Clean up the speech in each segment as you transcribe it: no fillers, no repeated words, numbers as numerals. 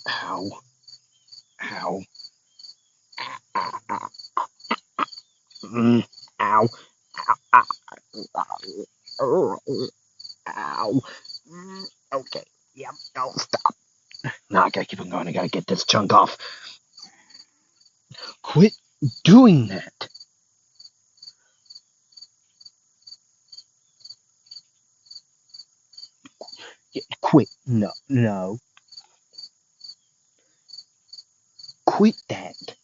Ow. Ow. Ow. Ow. Mm. Ow. Ow. Ow. Ow. Okay. Yep. I'll stop. Now I gotta keep on going. I gotta get this chunk off. Quit doing that. Quit. No. No. Quit that.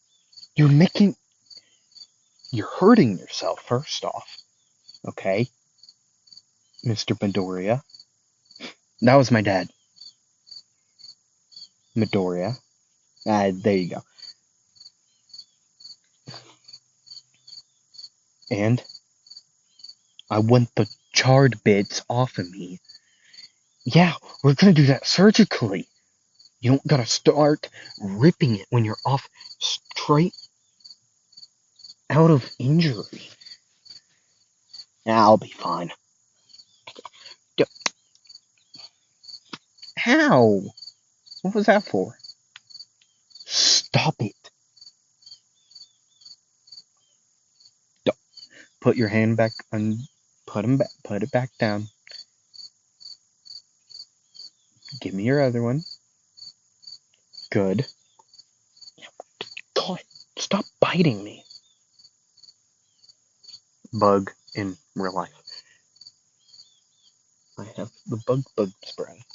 You're making. You're hurting yourself, first off. Okay? Mr. Midoriya. That was my dad. Midoriya. There you go. And I want the charred bits off of me. Yeah, we're gonna do that surgically. You don't gotta start ripping it when you're off straight out of injury. I'll be fine. How? What was that for? Stop it. Put your hand back and put it back down. Give me your other one. Good. God, stop biting me. Bug in real life. I have the bug spray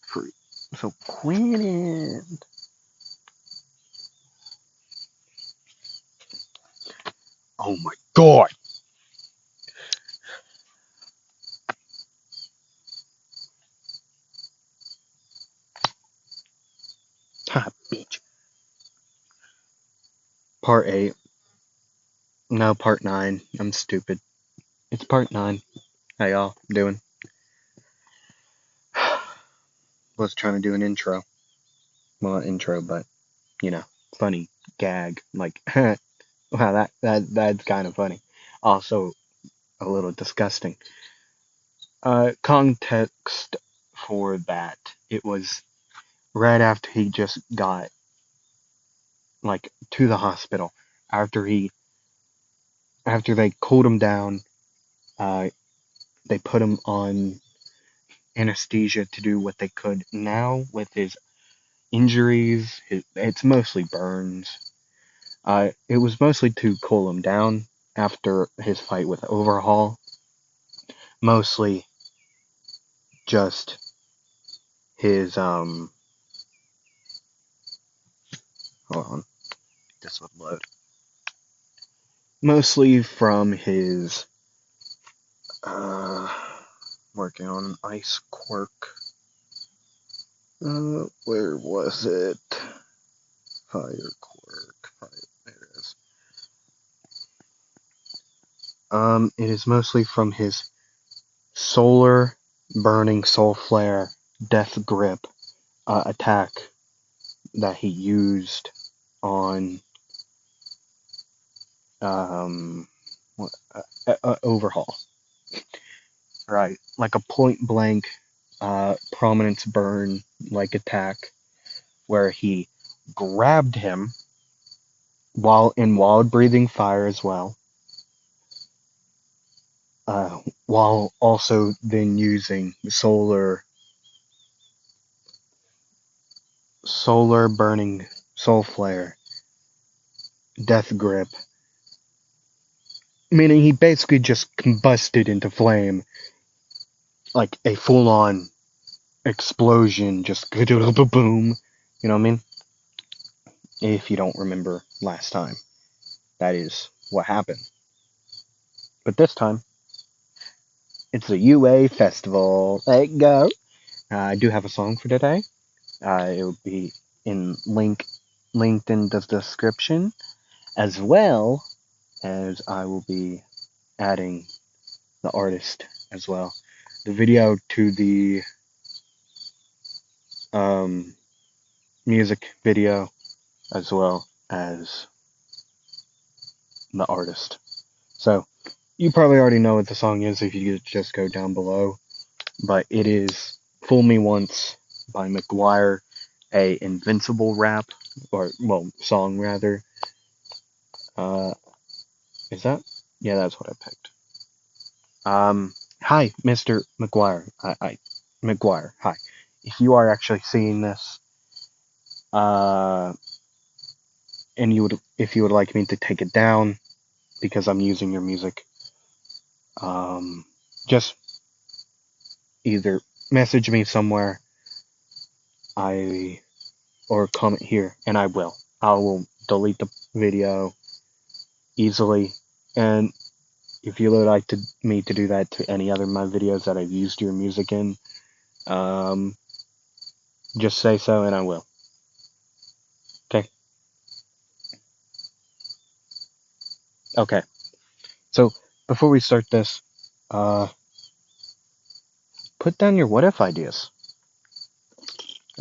fruit. So quit it. Oh my god. Ha, bitch. Part 8. No, part 9. I'm stupid. It's part 9. How y'all doing? Was trying to do an intro. Well, not intro, but, you know, funny gag. Like, wow, that's kind of funny. Also, a little disgusting. Context for that. It was right after he just got, like, to the hospital. After they cooled him down, they put him on anesthesia to do what they could. Now, with his injuries, it's mostly burns. It was mostly to cool him down after his fight with Overhaul. Mostly just his, hold on, this would load. Mostly from his, working on an ice quirk. Where was it? Fire quirk. There it is. It is mostly from his solar burning soul flare death grip attack that he used on Overhaul. Right, like a point blank prominence burn like attack where he grabbed him while in wild breathing fire as well, while also then using solar burning soul flare death grip, meaning he basically just combusted into flame, like a full-on explosion, just boom. You know what I mean? If you don't remember last time, that is what happened. But this time, it's a UA festival. Let go. I do have a song for today. It will be linked in the description, as well as I will be adding the artist as well. The video to the music video, as well as the artist. So you probably already know what the song is if you just go down below, but it is "Fool Me Once" by McGuire a Invincible rap, or, well, song rather. Uh, is that? Yeah, that's what I picked. Hi, Mr. McGuire. McGuire, hi. If you are actually seeing this, uh, and if you would like me to take it down because I'm using your music, um, just either message me somewhere, I, or comment here, and I will. I will delete the video easily, and if you would like me to do that to any other of my videos that I've used your music in, um, just say so, and I will. Okay. Okay. So before we start this, uh, put down your what if ideas.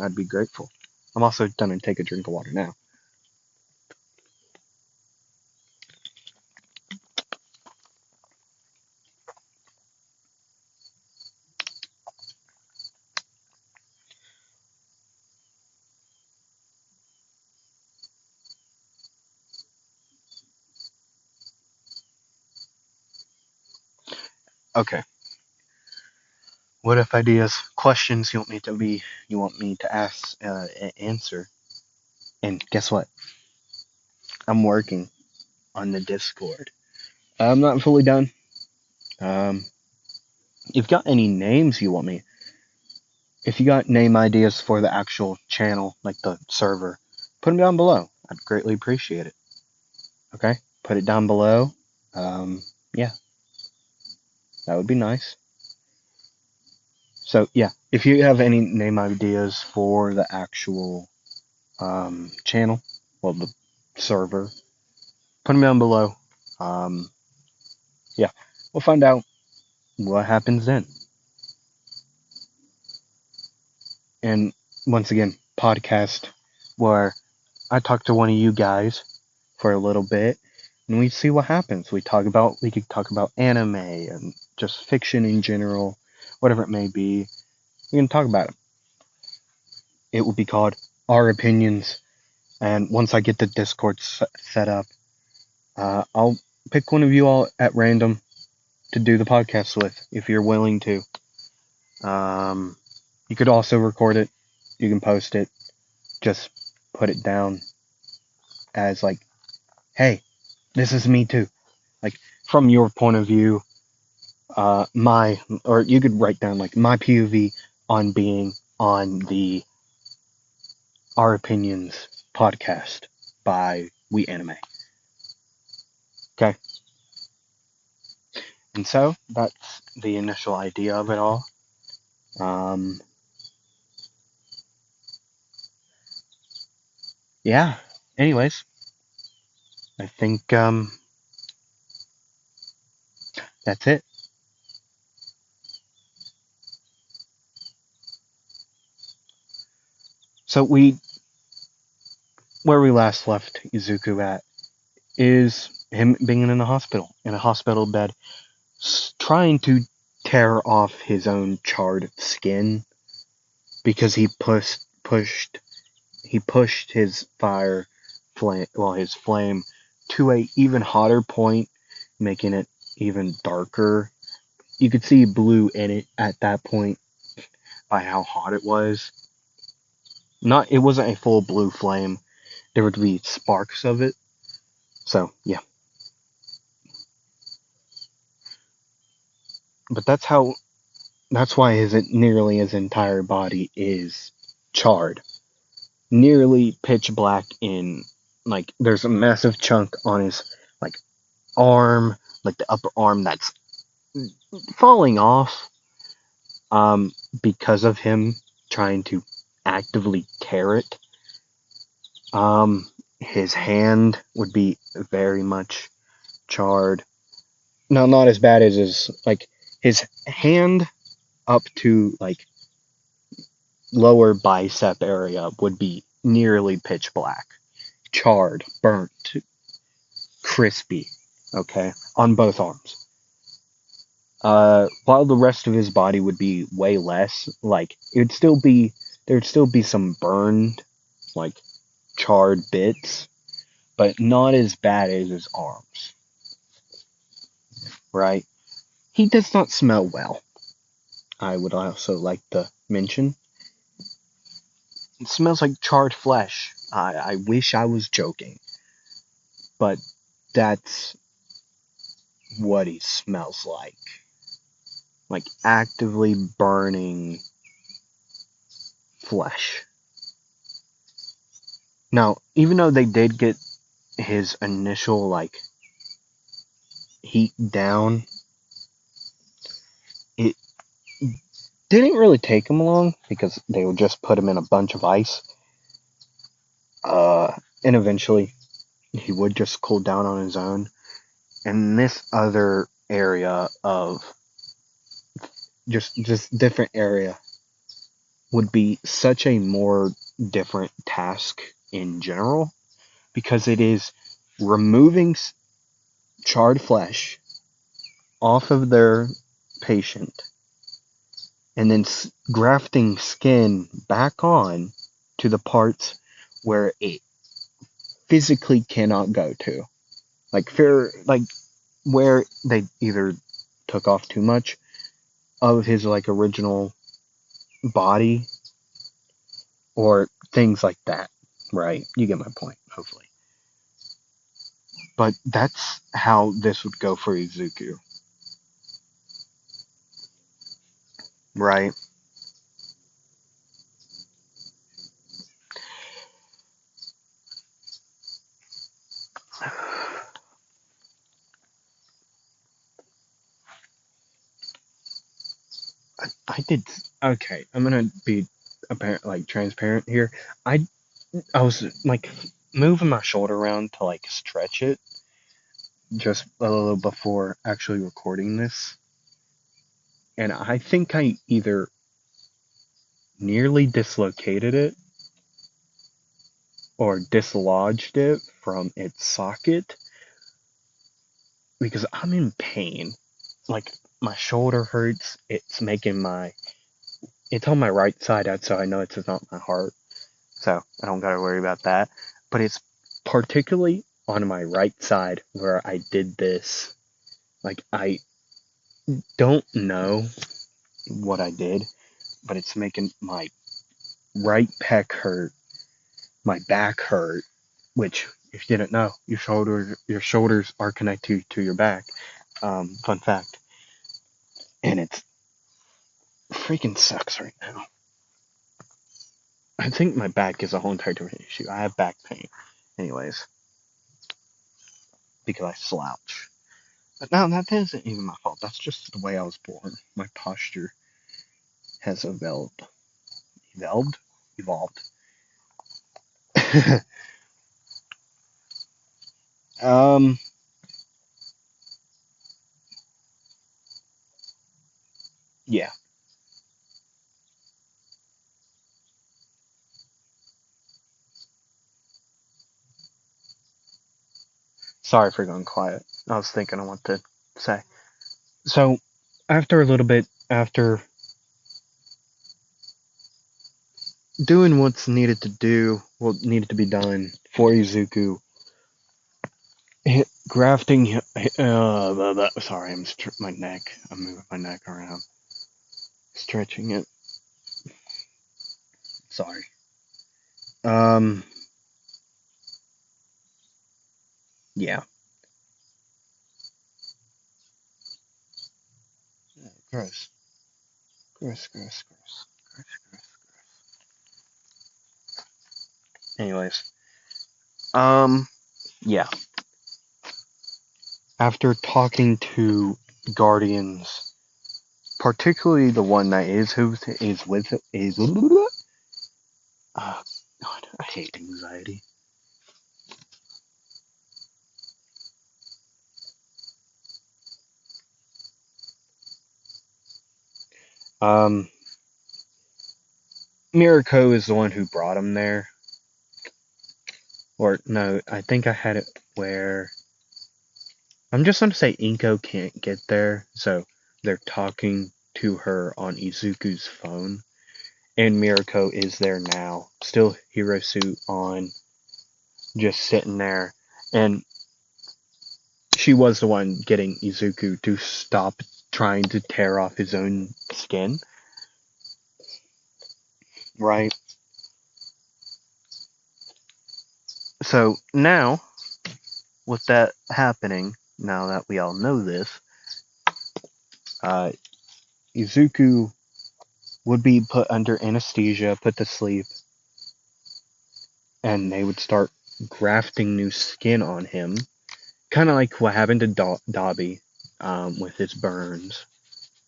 I'd be grateful. I'm also gonna take a drink of water now. Okay. What if ideas, questions you want me to ask, answer. And guess what? I'm working on the Discord. I'm not fully done. Um, if you got any names you want me, if you got name ideas for the actual channel, like the server, put them down below. I'd greatly appreciate it. Okay? Put it down below. Yeah, that would be nice. So, yeah, if you have any name ideas for the actual channel, well, the server, put them down below. Um, yeah, we'll find out what happens then. And once again, podcast where I talk to one of you guys for a little bit, and we see what happens. We could talk about anime and just fiction in general, whatever it may be. We can talk about it. It will be called Our Opinions. And once I get the Discord set up, I'll pick one of you all at random to do the podcast with, if you're willing to. You could also record it. You can post it. Just put it down as like, hey, this is me too. Like, from your point of view, or you could write down like my POV on being on the Our Opinions podcast by We Anime. Okay. And so that's the initial idea of it all. Um, yeah. Anyways, I think that's it. So where we last left Izuku at is him being in a hospital bed, trying to tear off his own charred skin because he pushed his his flame to a even hotter point, making it even darker. You could see blue in it at that point by how hot it was. It wasn't a full blue flame. There would be sparks of it. So, yeah. But that's why nearly his entire body is charred. Nearly pitch black like, there's a massive chunk on his, like, arm, like the upper arm that's falling off, because of him trying to actively tear it. His hand would be very much charred. No, not as bad as his hand up to, like, lower bicep area would be nearly pitch black. Charred, burnt, crispy, okay, on both arms. While the rest of his body would be way less, like, it would still be there'd still be some burned, like, charred bits, but not as bad as his arms, right? He does not smell well. I would also like to mention. It smells like charred flesh. I wish I was joking, but that's what he smells like. Like actively burning flesh. Now, even though they did get his initial, like, heat down, it didn't really take him long because they would just put him in a bunch of ice. And eventually he would just cool down on his own. And this other area of just different area would be such a more different task in general because it is removing charred flesh off of their patient and then grafting skin back on to the parts where it physically cannot go to. Like where they either took off too much of his like original body or things like that, right? You get my point, hopefully. But that's how this would go for Izuku, right? I did okay. I'm gonna be apparent, like transparent here. I I was like moving my shoulder around to like stretch it just a little before actually recording this, and I think I either nearly dislocated it or dislodged it from its socket because I'm in pain. Like my shoulder hurts. It's on my right side out, so I know it's not my heart. So I don't gotta worry about that. But it's particularly on my right side where I did this. Like I don't know what I did, but it's making my right pec hurt, my back hurt, which if you didn't know, your shoulders are connected to your back. Fun fact. And it's freaking sucks right now. I think my back is a whole entire different issue. I have back pain. Anyways, because I slouch. But no, that isn't even my fault. That's just the way I was born. My posture has evolved. Evolved? Evolved. um, yeah. Sorry for going quiet. I was thinking of what to say. So, after a little bit, after doing what's needed to do, what needed to be done for Izuku, grafting, sorry, my neck, I'm moving my neck around, stretching it, sorry. Um, yeah. Gross. Gross, gross, gross. Gross, gross. Anyways, yeah. After talking to Guardians, particularly the one that is God, I hate anxiety. Um, Mirako is the one who brought him there. Or no, I think I had it where I'm just going to say Inko can't get there, so they're talking to her on Izuku's phone, And Mirako is there now, still hero suit on, just sitting there. And she was the one getting Izuku to stop trying to tear off his own skin, right? So now, with that happening, now that we all know this, Izuku would be put under anesthesia, put to sleep, and they would start grafting new skin on him. Kind of like what happened to Dobby with his burns.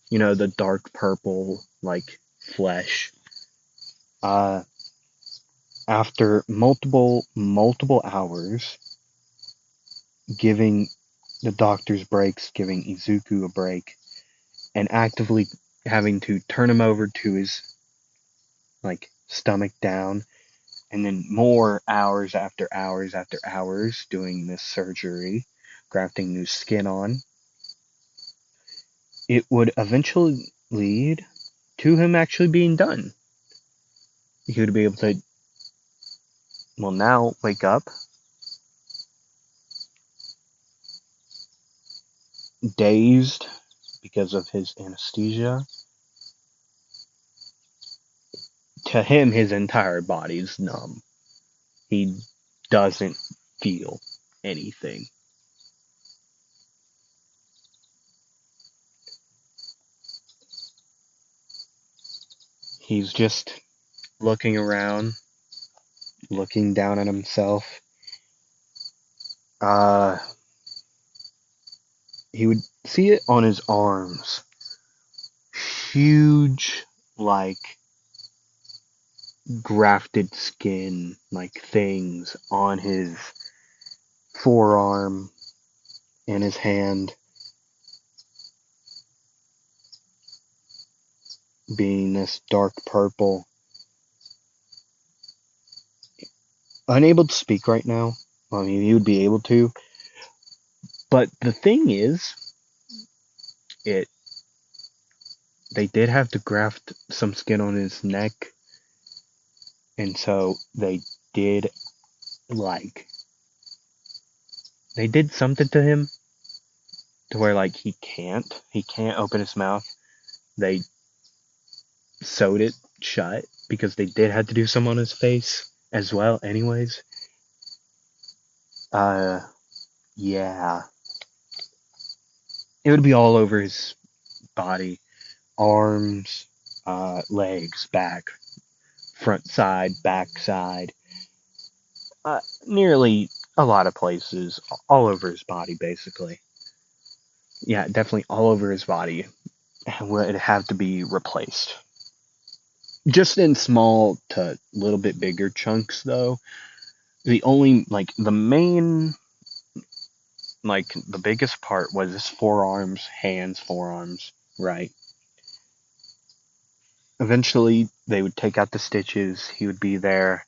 You know, the dark purple, like, flesh. Uh, After multiple hours, giving the doctors breaks, giving Izuku a break, and actively having to turn him over to his, like, stomach down, and then more hours after hours after hours doing this surgery, grafting new skin on, it would eventually lead to him actually being done. He would be able to, well, now wake up, dazed because of his anesthesia. To him, his entire body's numb. He doesn't feel anything. He's just looking around, looking down at himself. Uh, he would see it on his arms. Huge, like, grafted skin, like, things on his forearm and his hand, being this dark purple. Unable to speak right now. I mean, he would be able to. But the thing is, it they did have to graft some skin on his neck, and so did like they did something to him to where, like, he can't open his mouth. They sewed it shut because they did have to do some on his face as well anyways. Uh yeah. It would be all over his body. Arms, legs, back, front side, back side. Nearly a lot of places, all over his body, basically. Yeah, definitely all over his body would have to be replaced. Just in small to little bit bigger chunks, though. The only, like, the main, like, the biggest part was his forearms, hands, forearms, right? Eventually, they would take out the stitches. He would be there,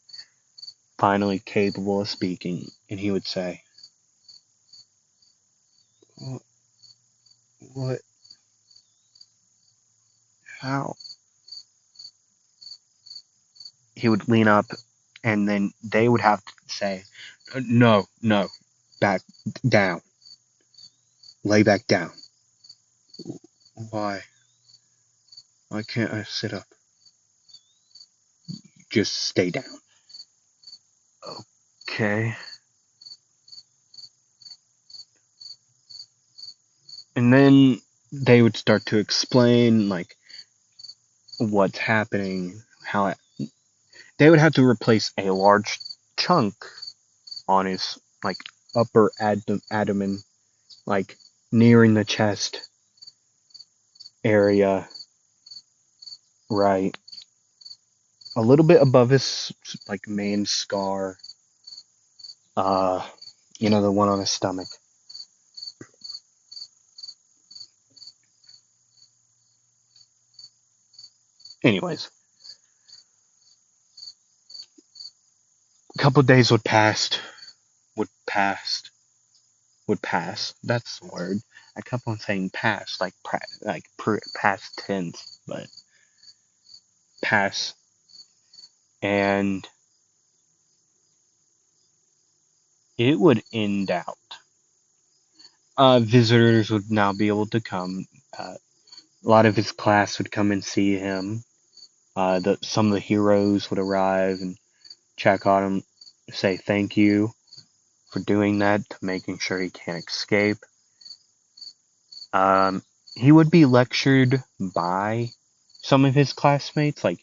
finally capable of speaking, and he would say, "What? How?" He would lean up, and then they would have to say, "No, no, back down. Lay back down." Why? Why can't I sit up? Just stay down. Okay. And then they would start to explain, like, what's happening, they would have to replace a large chunk on his, like, upper abdomen, like, nearing the chest area, right? A little bit above his, like, main scar, uh, the one on his stomach. Anyways, a couple of days would pass, would pass. That's the word. I kept on saying past, like past tense, but pass. and it would end out. Visitors would now be able to come. A lot of his class would come and see him. Some of the heroes would arrive and check on him, say thank you for doing that, making sure he can't escape. Um, he would be lectured by some of his classmates, like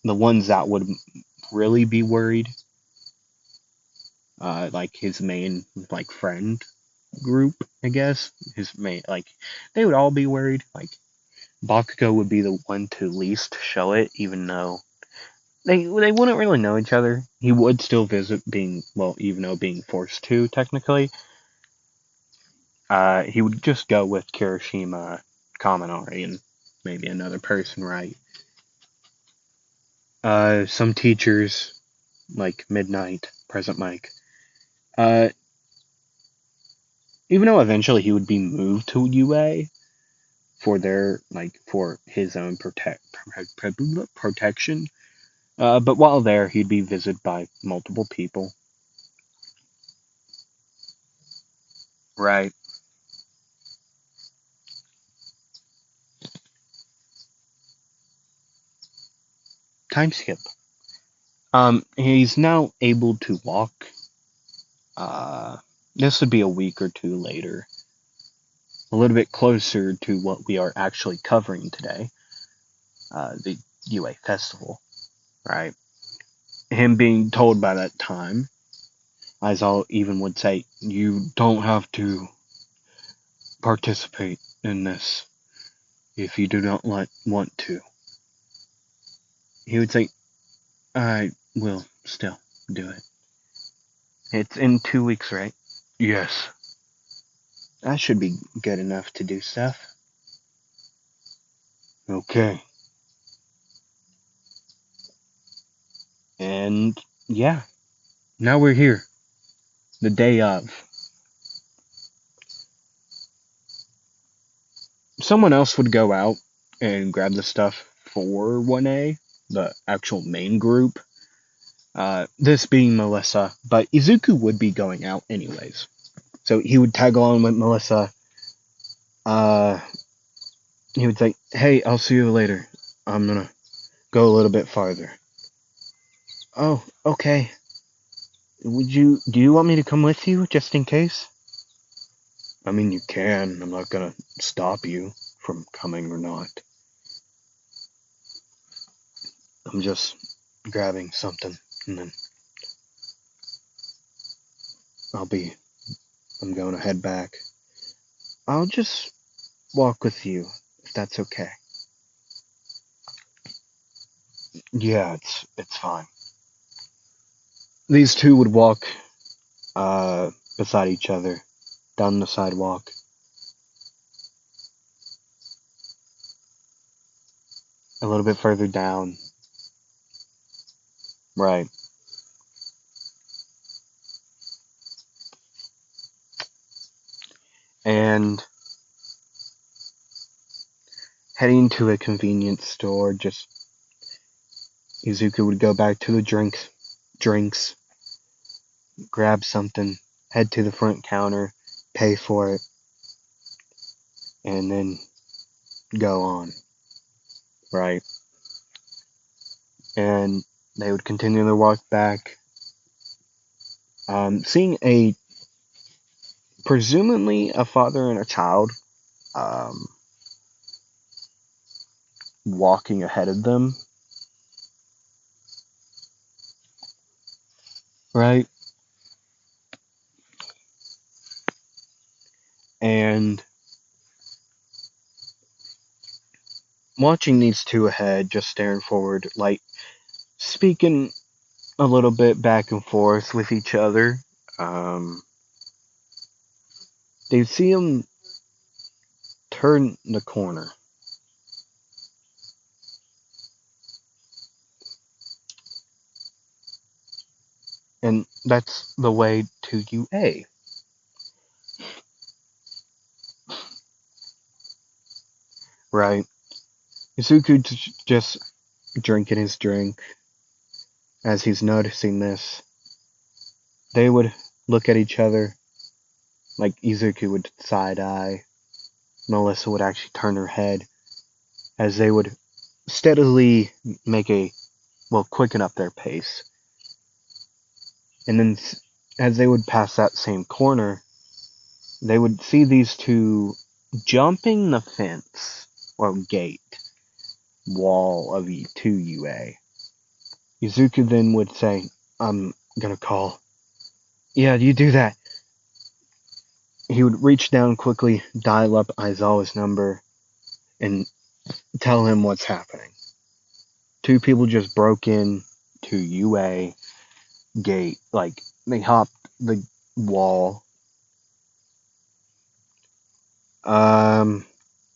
the ones that would really be worried, like his main like friend group, I guess. His main they would all be worried. Like Bakugo would be the one to least show it, even though they wouldn't really know each other. He would still visit, even though being forced to technically. He would just go with Kirishima, Kaminari, and maybe another person, right? Some teachers, like Midnight, Present Mike. Uh, Even though eventually he would be moved to UA for his own protection. But while there, he'd be visited by multiple people. Right. Time skip. He's now able to walk. Uh, this would be a week or two later. A little bit closer to what we are actually covering today. The UA Festival. Right. Him being told by that time, Izal even would say, you don't have to participate in this if you do not want to. He would say, I will still do it. It's in 2 weeks, right? Yes. That should be good enough to do stuff. Okay. And yeah, now we're here. The day of. Someone else would go out and grab the stuff for 1A, the actual main group. This being Melissa, but Izuku would be going out anyways. So he would tag along with Melissa. Uh, he would say, hey, I'll see you later. I'm gonna go a little bit farther. Oh, okay. Do you want me to come with you, just in case? I mean, you can. I'm not gonna stop you from coming or not. I'm just grabbing something, and then I'll be, I'm going to head back. I'll just walk with you, if that's okay. Yeah, it's fine. These two would walk, beside each other, down the sidewalk. A little bit further down. Right. And heading to a convenience store, just Izuku would go back to the drinks, grab something, head to the front counter, pay for it, and then go on. Right. And they would continue their walk back, seeing presumably a father and a child, um, walking ahead of them. Right. And watching these two ahead, just staring forward, like speaking a little bit back and forth with each other. Um, they see him turn the corner. And that's the way to UA. Right. Izuku just drinking his drink. As he's noticing this, they would look at each other, like Izuku would side-eye. Melissa would actually turn her head, as they would steadily quicken up their pace. And then, as they would pass that same corner, they would see these two jumping the fence, or gate, wall of 2UA. Izuku then would say, I'm gonna call. Yeah, you do that. He would reach down quickly, dial up Aizawa's number, and tell him what's happening. Two people just broke in to UA gate, like, they hopped the wall.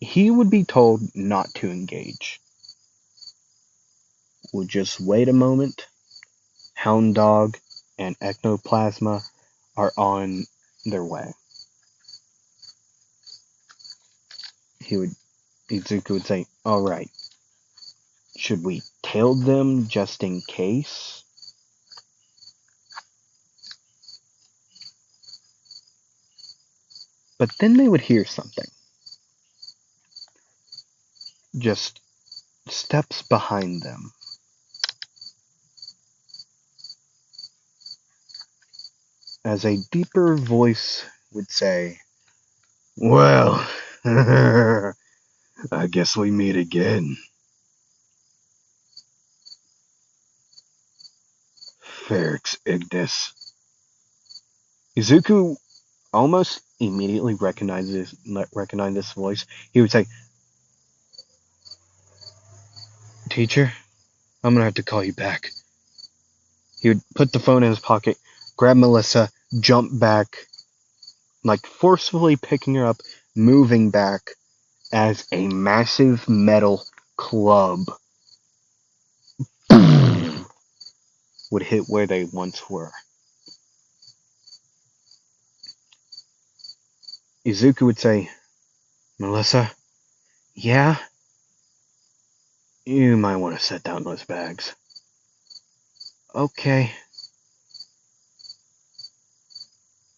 He would be told not to engage. We'll just wait a moment. Hound Dog and Ectoplasma are on their way. Izuku would say, alright, should we tail them just in case? But then they would hear something. Just steps behind them. As a deeper voice would say, well, I guess we meet again. Ferrex Ignis. Izuku almost immediately recognized this voice. He would say, Teacher, I'm gonna have to call you back. He would put the phone in his pocket, grab Melissa, jump back, like forcefully picking her up, moving back as a massive metal club would hit where they once were. Izuku would say, Melissa, yeah? You might want to set down those bags. Okay.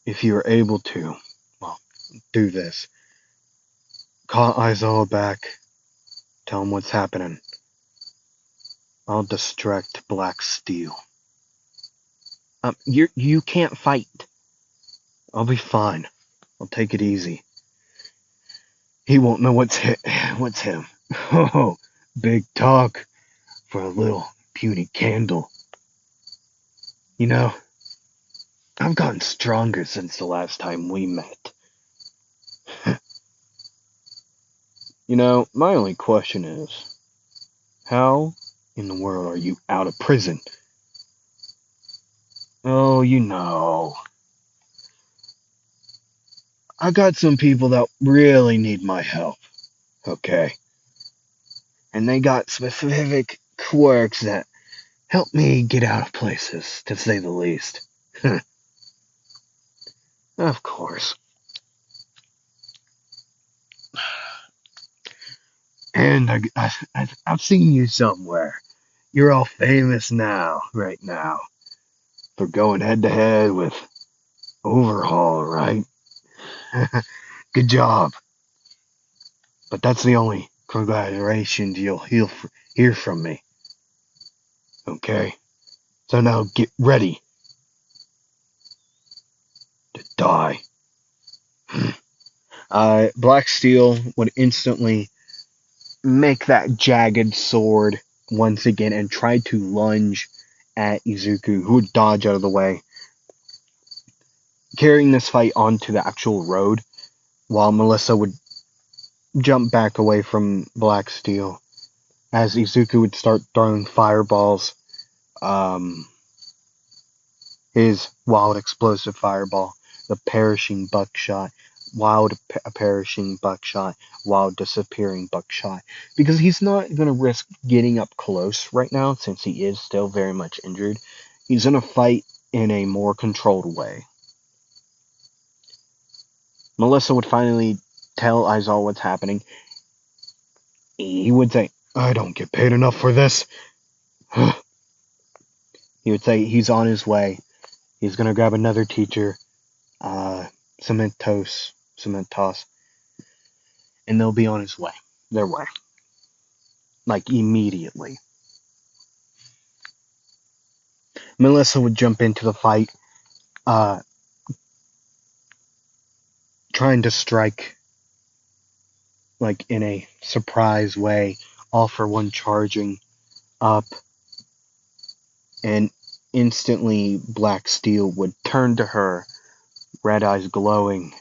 If you are able to, well, do this. Call Aizawa back. Tell him what's happening. I'll distract Black Steel. You can't fight. I'll be fine. I'll take it easy. He won't know what's him. Oh, big talk for a little puny candle. You know, I've gotten stronger since the last time we met. You know, my only question is, how in the world are you out of prison? Oh, you know, I got some people that really need my help, okay? And they got specific quirks that help me get out of places, to say the least. Of course. And I've seen you somewhere. You're all famous now, right now, for going head to head with Overhaul, right? Good job. But that's the only congratulations you'll hear from me. Okay? So now get ready to die. Black Steel would instantly make that jagged sword once again and try to lunge at Izuku, who would dodge out of the way, carrying this fight onto the actual road, while Melissa would jump back away from Black Steel, as Izuku would start throwing fireballs, his wild explosive fireball, the perishing buckshot, perishing buckshot, wild disappearing buckshot, because he's not going to risk getting up close right now since he is still very much injured. He's going to fight in a more controlled way. Melissa would finally tell Aizawa what's happening. He would say, I don't get paid enough for this. He would say he's on his way. He's gonna grab another teacher, uh, Cementos, and they'll be on his way. Their way. Like, immediately. Melissa would jump into the fight, uh, trying to strike, like, in a surprise way, all for one charging up, and instantly Black Steel would turn to her, red eyes glowing.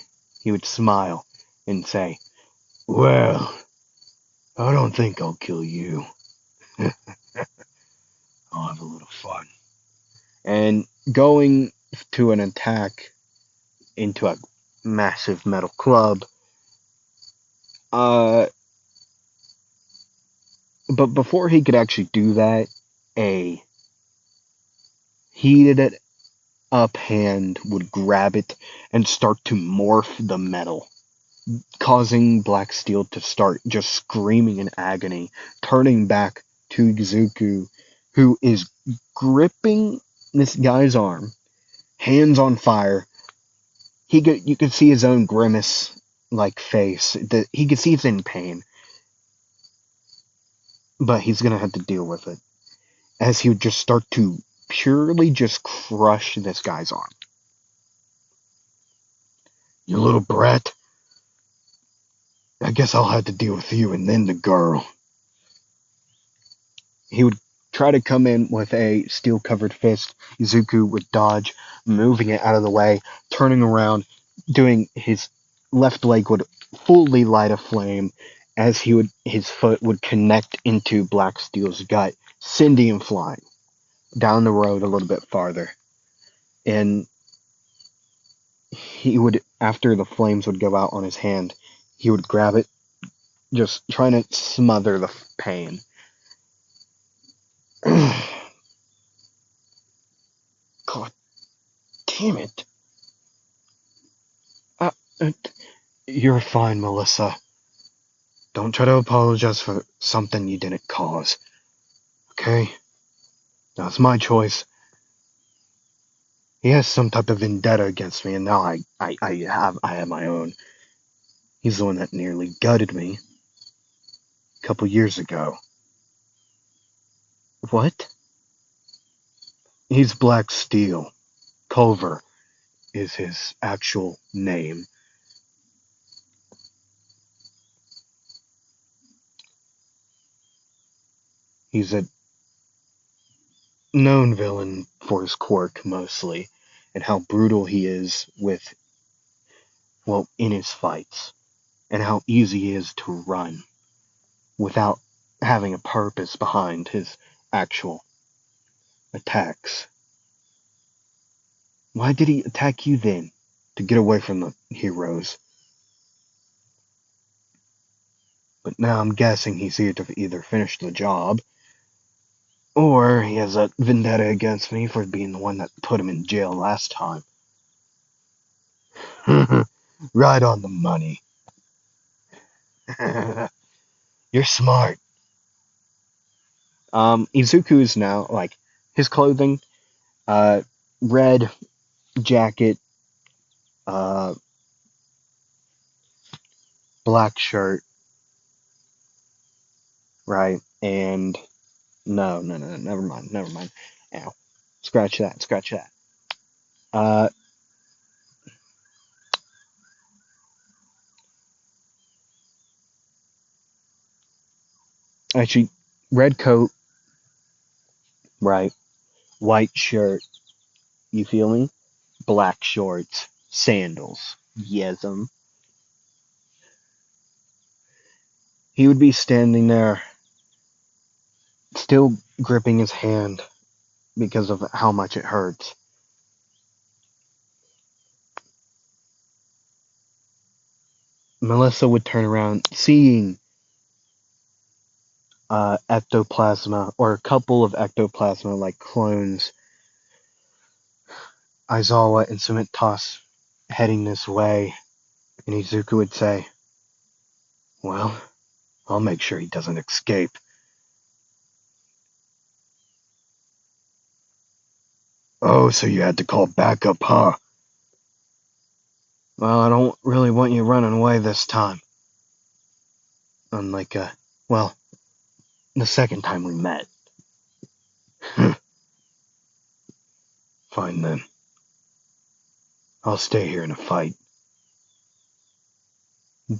He would smile and say, "Well, I don't think I'll kill you. I'll have a little fun." And going to an attack into a massive metal club, uh, but before he could actually do that, a heated up hand would grab it and start to morph the metal, causing Black Steel to start just screaming in agony, turning back to Izuku, who is gripping this guy's arm, hands on fire. You could see his own grimace like face. He could see he's in pain, but he's gonna have to deal with it as he would just start to purely just crush this guy's arm. "You little brat. I guess I'll have to deal with you and then the girl." He would try to come in with a steel-covered fist. Izuku would dodge, moving it out of the way, turning around, doing his left leg would fully light a flame as his foot would connect into Black Steel's gut, sending him flying down the road a little bit farther. And he would, after the flames would go out on his hand, he would grab it, just trying to smother the pain. God damn it. Uh, uh, you're fine, Melissa. Don't try to apologize for something you didn't cause. Okay? That's my choice. He has some type of vendetta against me, and now I have my own. He's the one that nearly gutted me a couple years ago. What? He's Black Steel. Culver is his actual name. He's a known villain for his quirk, mostly, and how brutal he is in his fights, and how easy he is to run without having a purpose behind his actual attacks. Why did he attack you then? To get away from the heroes. But now I'm guessing he's here to either finish the job, or he has a vendetta against me for being the one that put him in jail last time. Right on the money. You're smart. Izuku is now, like, his clothing, red jacket, uh, black shirt, right? And no, never mind. Ow. Scratch that. Uh, actually, red coat, right? White shirt, you feel me? Black shorts, sandals. Yes'm. He would be standing there, still gripping his hand because of how much it hurts. Melissa would turn around, seeing ectoplasma, or a couple of ectoplasma like clones, Aizawa and Cement Toss heading this way, and Izuku would say, "Well, I'll make sure he doesn't escape." Oh, so you had to call backup, huh? Well, I don't really want you running away this time. Unlike, well, the second time we met. Fine then. I'll stay here and fight.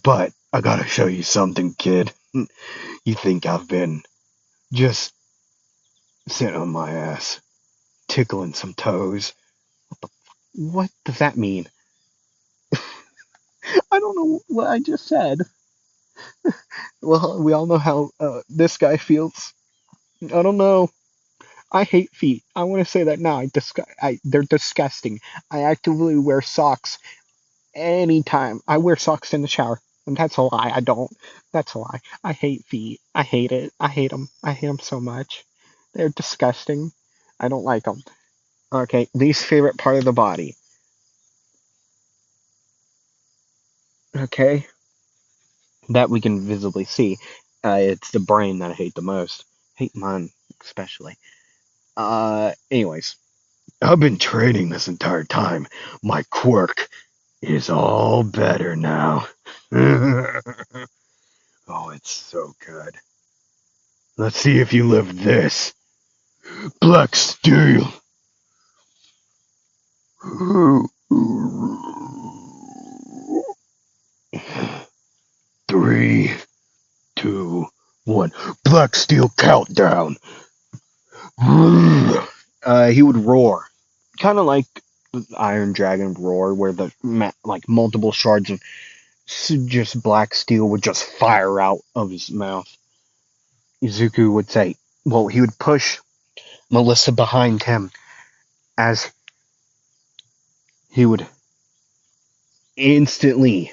But I gotta show you something, kid. You think I've been just sitting on my ass, tickling some toes. What does that mean? I don't know what I just said. Well, we all know how this guy feels. I don't know. I hate feet. I want to say that now. They're disgusting. I actively wear socks anytime. I wear socks in the shower. And that's a lie. I don't. That's a lie. I hate feet. I hate it. I hate them. I hate them so much. They're disgusting. I don't like them. Okay, least favorite part of the body. Okay, that we can visibly see. It's the brain that I hate the most. Hate mine especially. Anyways, I've been training this entire time. My quirk is all better now. Oh, it's so good. Let's see if you live this. Black steel. 3, 2, 1. Black steel countdown. He would roar, kind of like Iron Dragon roar, where the like multiple shards of just black steel would just fire out of his mouth. Izuku would say, well, he would push Melissa behind him as he would instantly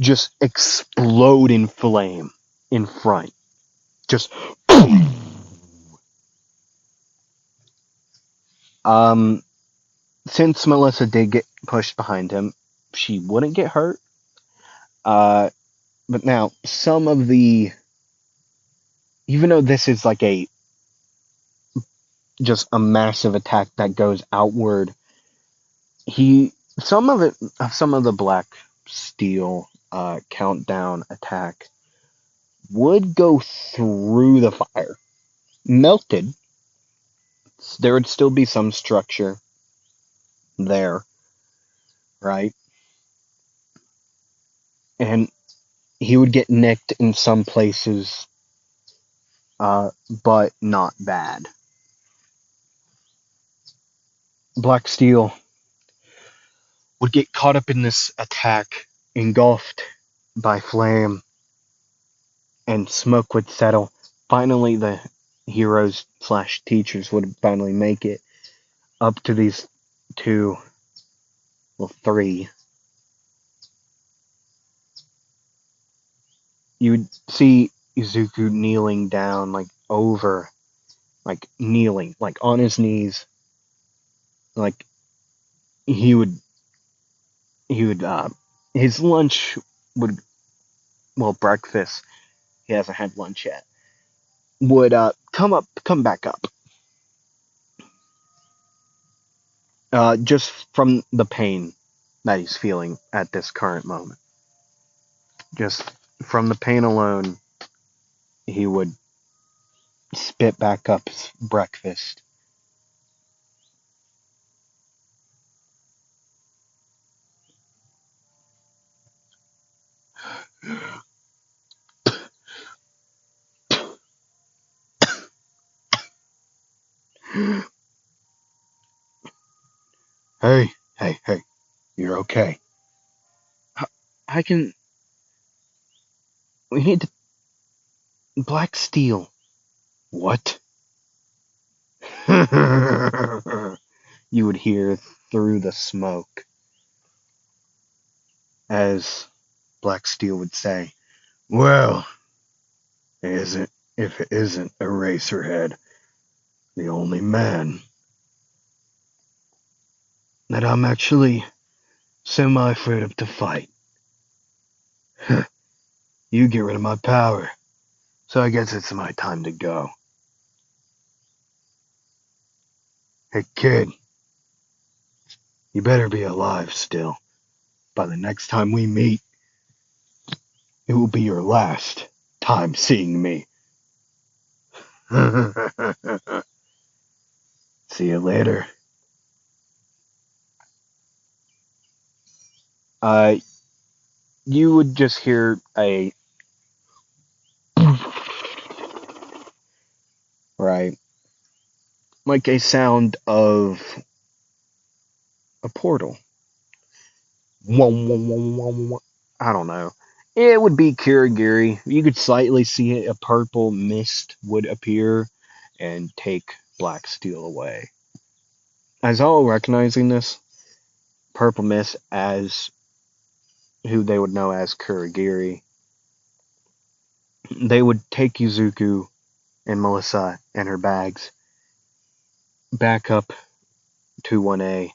just explode in flame in front. Just um since Melissa did get pushed behind him, she wouldn't get hurt. Uh but now some of the even though this is like a just a massive attack that goes outward, he some of the black steel countdown attack would go through the fire. Melted, there would still be some structure there, right? And he would get nicked in some places, but not bad. Black Steel would get caught up in this attack, engulfed by flame, and smoke would settle. Finally, the heroes slash teachers would finally make it up to these two, well, three. You would see Izuku kneeling down, like over, like kneeling, like on his knees, like he would, he would, his lunch would, well, breakfast. He hasn't had lunch yet. Would come back up. Just from the pain that he's feeling at this current moment. Just from the pain alone, he would spit back up his breakfast. Hey, hey, hey, you're okay. I can. We need to. Black steel. What? You would hear through the smoke as Black Steel would say, well, isn't if it isn't Eraserhead, the only man that I'm actually semi-afraid of to fight. You get rid of my power, so I guess it's my time to go. Hey kid, You better be alive still. By the next time we meet, it will be your last time seeing me. See you later. Uh, you would just hear a right, like a sound of a portal. I don't know. It would be Kirigiri. You could slightly see it. A purple mist would appear and take Black Steel away. As all recognizing this purple mist as who they would know as Kurogiri, they would take Yuzuku and Melissa and her bags back up to 1A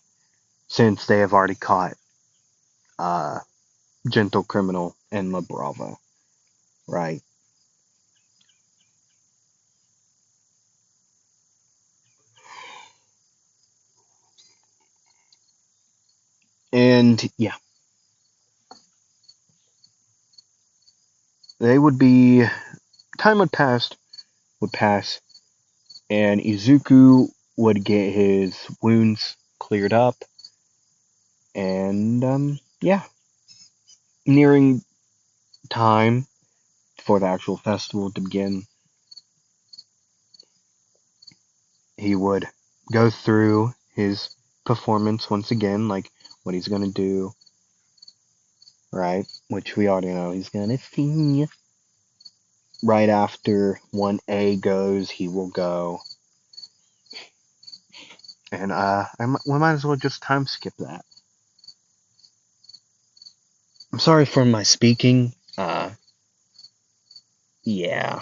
since they have already caught uh, Gentle Criminal and La Brava, right? And yeah, they would be. Time would pass, and Izuku would get his wounds cleared up, and yeah, nearing time for the actual festival to begin, he would go through his performance once again, like what he's gonna do, right? Which we already know he's gonna sing. Right after 1A goes, he will go, and we might as well just time skip that. I'm sorry for my speaking. Yeah,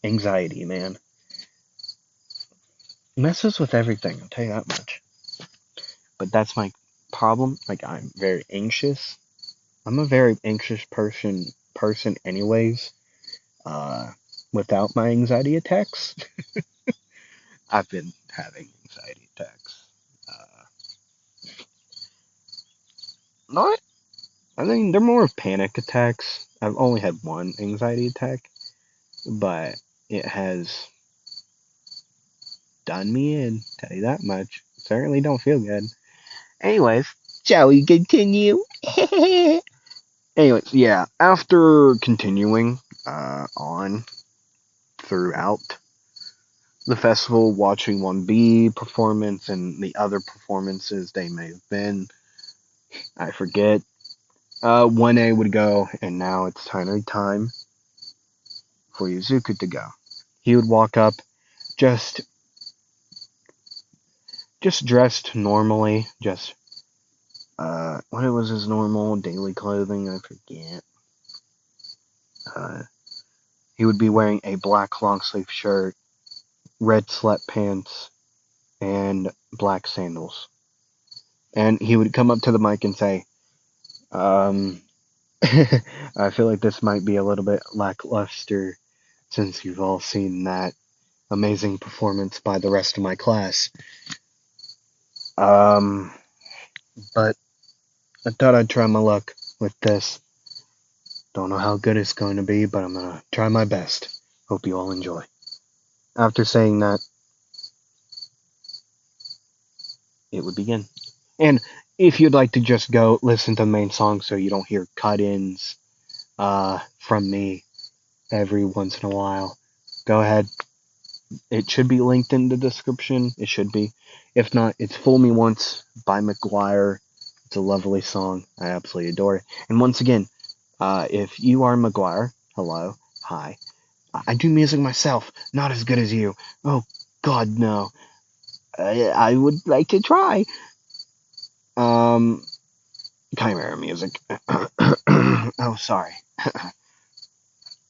anxiety, man. Messes with everything, I'll tell you that much. But that's my problem. Like, I'm very anxious. I'm a very anxious person anyways. Uh, Without my anxiety attacks, I've been having anxiety attacks. Not, I mean, they're more of panic attacks. I've only had one anxiety attack, but it has done me in, tell you that much. Certainly don't feel good. Anyways, shall we continue? Anyways, yeah, after continuing on throughout the festival, watching 1B performance and the other performances they may have been, I forget, 1A would go, and now it's finally time for Yuzuku to go. He would walk up, just dressed normally, just what was his normal daily clothing? I forget. Uh, he would be wearing a black long sleeve shirt, red sweatpants, and black sandals. And he would come up to the mic and say, I feel like this might be a little bit lackluster since you've all seen that amazing performance by the rest of my class. Um, but I thought I'd try my luck with this. Don't know how good it's going to be, but I'm going to try my best. Hope you all enjoy. After saying that, it would begin. And if you'd like to just go listen to the main song so you don't hear cut-ins from me every once in a while, go ahead. It should be linked in the description. It should be. If not, it's Fool Me Once by McGuire. It's a lovely song. I absolutely adore it. And once again, if you are McGuire, hello, hi. I do music myself, not as good as you. Oh, God, no. I would like to try. Chimera music. Oh, sorry.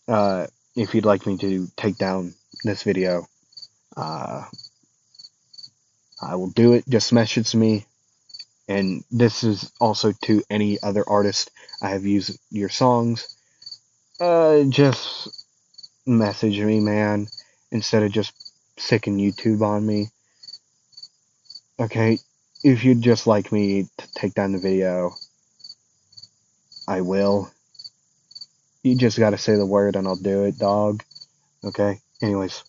If you'd like me to take down this video, uh, I will do it. Just message me. And this is also to any other artist I have used your songs. Just message me, man, instead of just sicking YouTube on me. Okay? if you'd just like me to take down the video, I will. You just gotta say the word and I'll do it, dog. Okay? Anyways.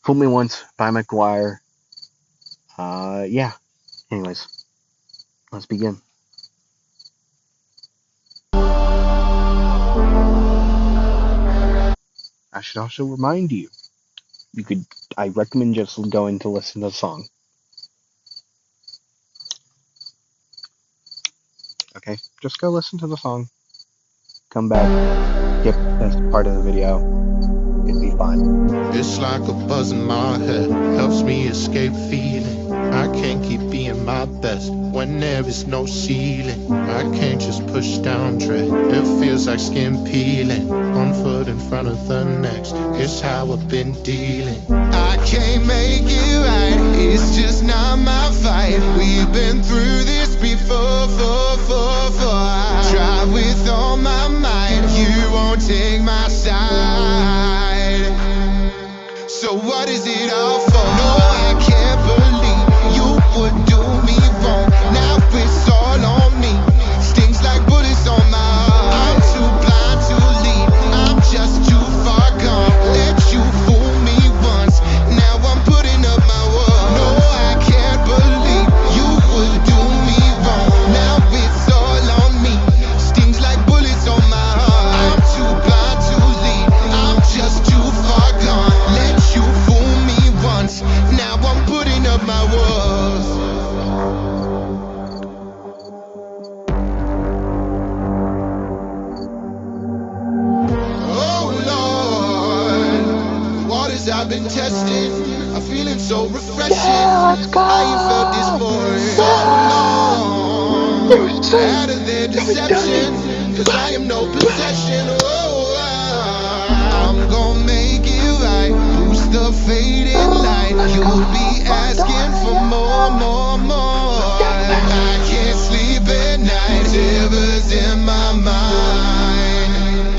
Fool Me Once by McGuire. Yeah. Anyways. Let's begin. I should also remind you, I recommend just going to listen to the song. Okay? Just go listen to the song. Come back. Skip this part of the video. It'll be fine. It's like a buzz in my head, helps me escape feeling. I can't keep being my best when there is no ceiling. I can't just push down dread, it feels like skin peeling. One foot in front of the next, it's how I've been dealing. I can't make it right, it's just not my fight. We've been through this before. I try with all my might, you won't take my side. So what is it all for? No, I can't believe you would do me wrong. Now it's all on me, stings like bullets on my heart. I'm too blind to lead, I'm just too far gone. Let you fool me once, now I'm putting up my wall. No, I can't believe you would do me wrong. Now it's all on me, stings like bullets on my heart. I'm too blind to lead, I'm just too far gone. Let you fool me once, now I'm putting up my walls. Oh Lord, the waters I've been testing are feeling so refreshing. I ain't felt this for so long. Out of their deception, cause I am no possession. Oh, I'm gonna make it right. Who's the faded light? You'll be asking for more. I can't sleep at night, shivers in my mind.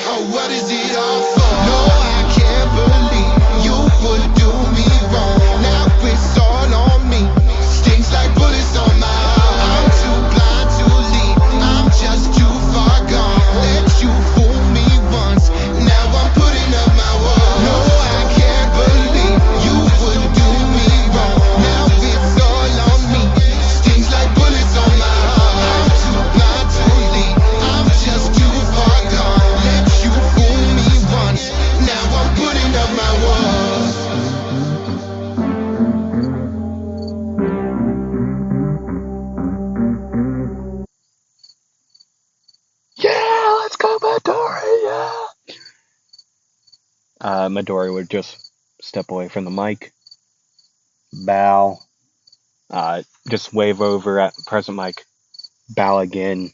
Oh, what is it all for? No, I can't believe you would do me wrong. Now it's all on me, stings like bullets on my heart. I'm too blind to lead, I'm just too far gone. Let you fool me once, now I'm putting up my wall. No, I can't believe you would do me wrong. Now it's all on me, stings like bullets on my heart. I'm too blind to lead, I'm just too far gone. Let you fool me once, now I'm putting up my walls. Yeah, let's go, Midori, yeah! Midori would just step away from the mic, bow, just wave over at the present mic, bow again,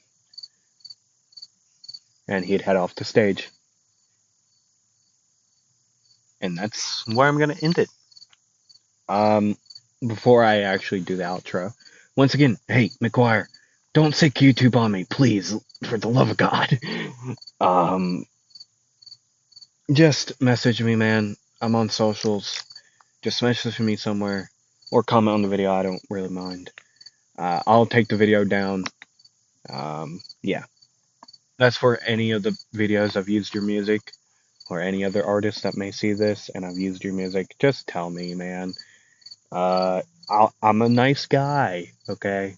and he'd head off the stage. And that's where I'm gonna end it. Before I actually do the outro, once again, hey, McGuire, don't sick YouTube on me, please, for the love of God. Just message me, man. I'm on socials. Just message me somewhere, or comment on the video, I don't really mind. I'll take the video down. Yeah. That's for any of the videos I've used your music, or any other artist that may see this and I've used your music. Just tell me, man. I'm a nice guy, okay?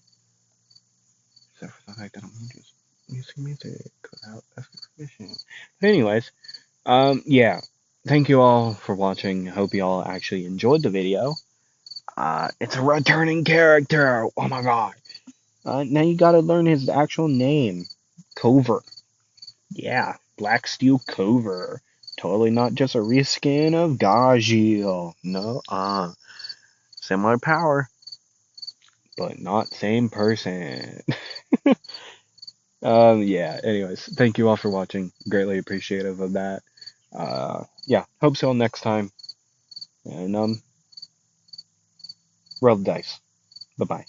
Except for the fact that I'm just using music without asking permission. But anyways, yeah. Thank you all for watching. Hope you all actually enjoyed the video. It's a returning character. Oh my god. Now you gotta learn his actual name. Cover. Yeah, Black Steel Cover. Totally not just a reskin of Gajil. No, similar power, but not same person. Yeah, anyways, thank you all for watching. Greatly appreciative of that. Yeah, hope so next time. And, roll the dice. Bye-bye.